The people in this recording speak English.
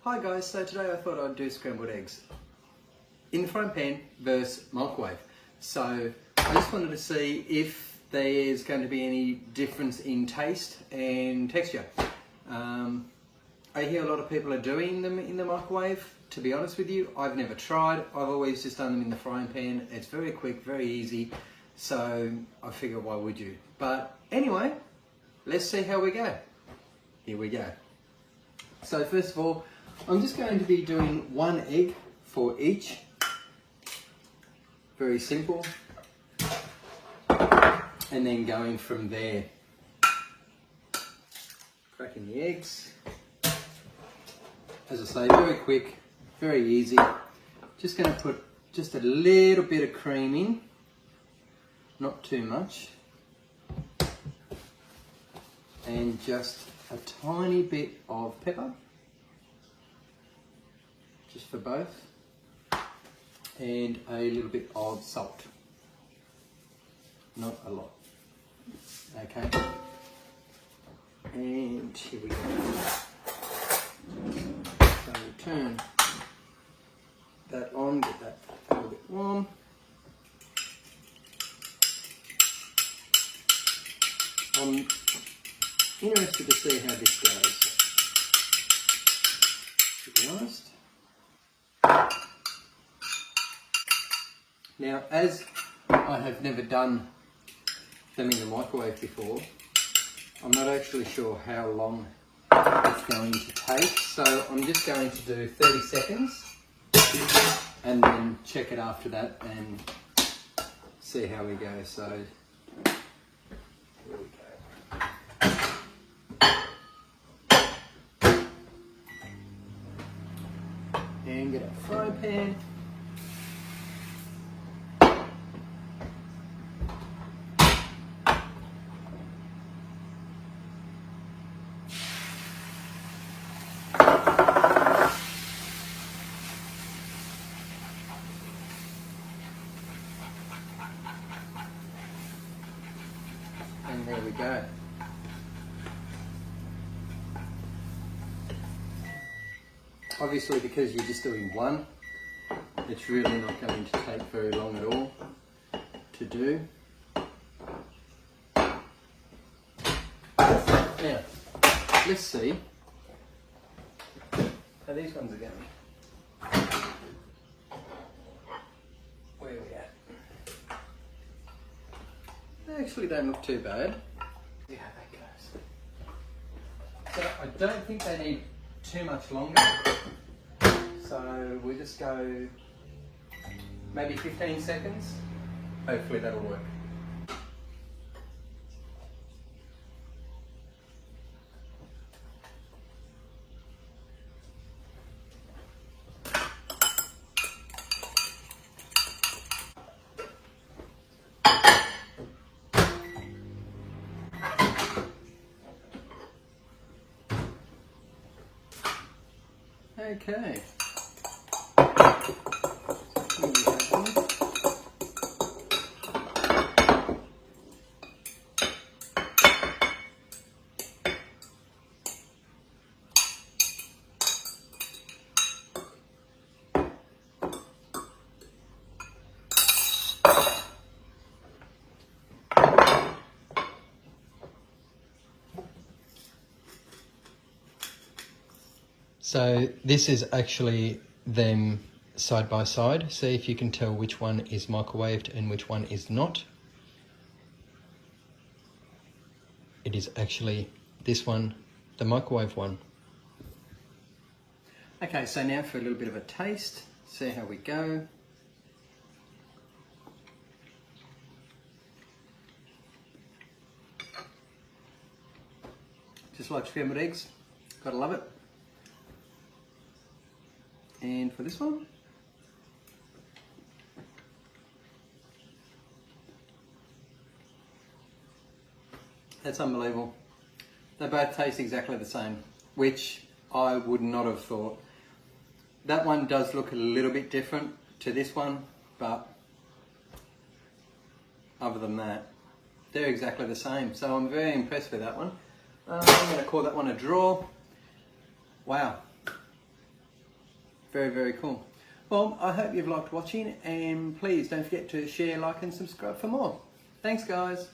Hi guys, so today I thought I'd do scrambled eggs in the frying pan versus microwave. So I just wanted to see if there's going to be any difference in taste and texture. I hear a lot of people are doing them in the microwave. To be honest with you, I've never tried. I've always just done them in the frying pan. It's very quick, very easy. So I figure, why would you? But anyway, let's see how we go. Here we go. So first of all, I'm just going to be doing one egg for each. Very simple. And then going from there. Cracking the eggs. As I say, very quick, very easy. Just going to put just a little bit of cream in. Not too much. And just a tiny bit of pepper. Just for both, and a little bit of salt, not a lot. Okay, and here we go. So we'll turn that on, get that a little bit warm. I'm interested to see how this goes, to be honest. Now, as I have never done them in the microwave before, I'm not actually sure how long it's going to take, so I'm just going to do 30 seconds and then check it after that and see how we go. So, here we go. And get a frying pan. And there we go. Obviously, because you're just doing one, it's really not going to take very long at all to do. Now, let's see how these ones are going. Where are we at? They actually don't look too bad. See how that goes. So I don't think they need too much longer. So we'll just go maybe 15 seconds. Hopefully that'll work. Okay. So this is actually them side by side. See if you can tell which one is microwaved and which one is not. It is actually this one, the microwave one. Okay, so now for a little bit of a taste. See how we go. Just like scrambled eggs, gotta love it. And for this one, that's unbelievable. They both taste exactly the same, which I would not have thought. That one does look a little bit different to this one, but other than that, they're exactly the same. So I'm very impressed with that one. I'm going to call that one a draw. Wow. Very, very cool. Well, I hope you've liked watching, and please don't forget to share, like and subscribe for more. Thanks guys.